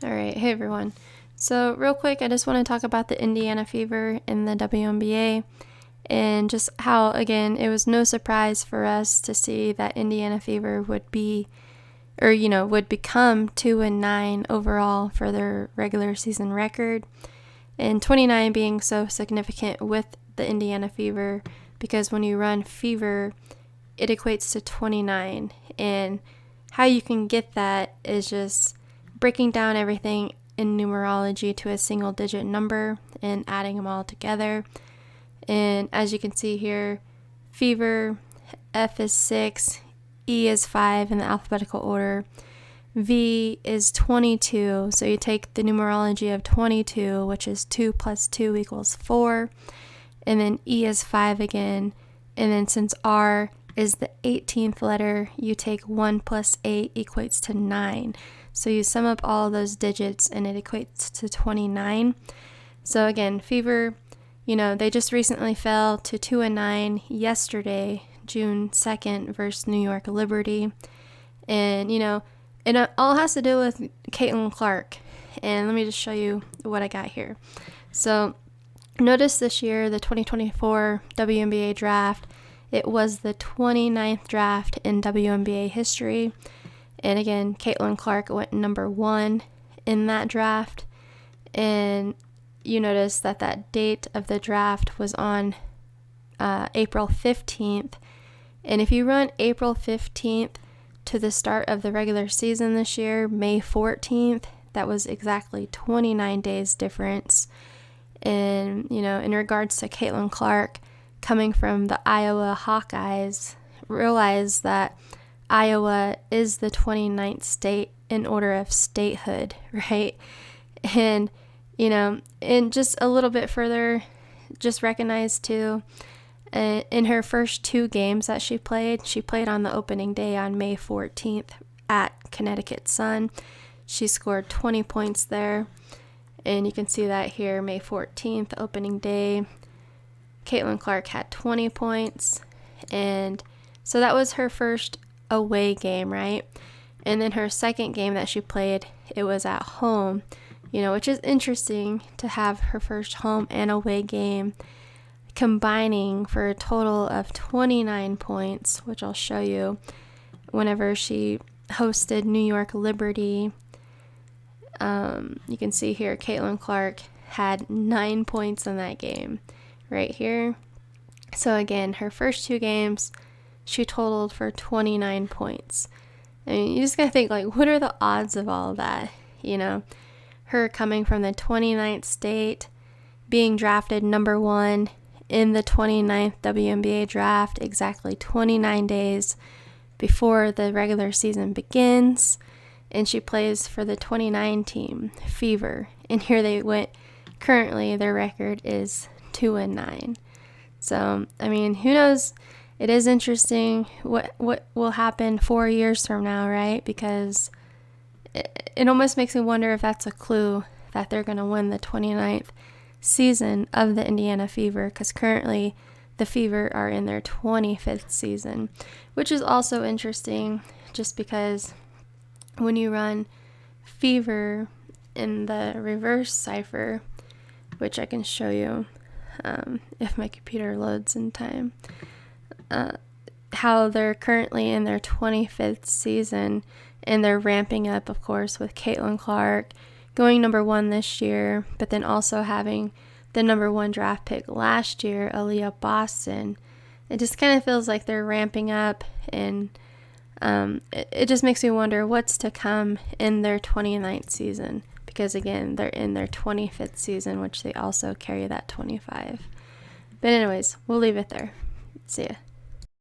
All right, hey everyone. So real quick, I just want to talk about the Indiana Fever in the WNBA and just how, again, it was no surprise for us to see that Indiana Fever would become 2-9 overall for their regular season record, and 29 being so significant with the Indiana Fever because when you run Fever, it equates to 29, and how you can get that is just breaking down everything in numerology to a single digit number and adding them all together. And as you can see here, Fever, F is 6, E is 5 in the alphabetical order, V is 22, so you take the numerology of 22, which is 2 plus 2 equals 4, and then E is 5 again, and then since R is the 18th letter, you take 1 plus 8 equates to 9. So you sum up all those digits and it equates to 29. So again, Fever, they just recently fell to 2-9 yesterday, June 2nd versus New York Liberty. And, it all has to do with Caitlin Clark. And let me just show you what I got here. So notice this year, the 2024 WNBA draft, it was the 29th draft in WNBA history. And again, Caitlin Clark went number 1 in that draft. And you notice that date of the draft was on April 15th. And if you run April 15th to the start of the regular season this year, May 14th, that was exactly 29 days difference. And, in regards to Caitlin Clark, coming from the Iowa Hawkeyes, realize that Iowa is the 29th state in order of statehood, right? And, and just a little bit further, just recognize too, in her first 2 games that she played on the opening day on May 14th at Connecticut Sun. She scored 20 points there. And you can see that here, May 14th, opening day. Caitlin Clark had 20 points. And so that was her first away game, right? And then her second game that she played, it was at home, which is interesting to have her first home and away game combining for a total of 29 points, which I'll show you whenever she hosted New York Liberty. You can see here, Caitlin Clark had 9 points in that game right here. So again, her first 2 games, she totaled for 29 points. I mean, you just gotta think, what are the odds of all of that? Her coming from the 29th state, being drafted number 1 in the 29th WNBA draft, exactly 29 days before the regular season begins. And she plays for the 29 team, Fever. And here they went. Currently, their record is 2-9. So, I mean, who knows? It is interesting what will happen 4 years from now, right? Because it almost makes me wonder if that's a clue that they're going to win the 29th season of the Indiana Fever, because currently the Fever are in their 25th season, which is also interesting just because when you run Fever in the reverse cipher, which I can show you if my computer loads in time, how they're currently in their 25th season, and they're ramping up, of course, with Caitlin Clark going number 1 this year, but then also having the number 1 draft pick last year, Aaliyah Boston. It just kind of feels like they're ramping up, and it just makes me wonder what's to come in their 29th season, because again, they're in their 25th season, which they also carry that 25. But anyways, we'll leave it there. See ya.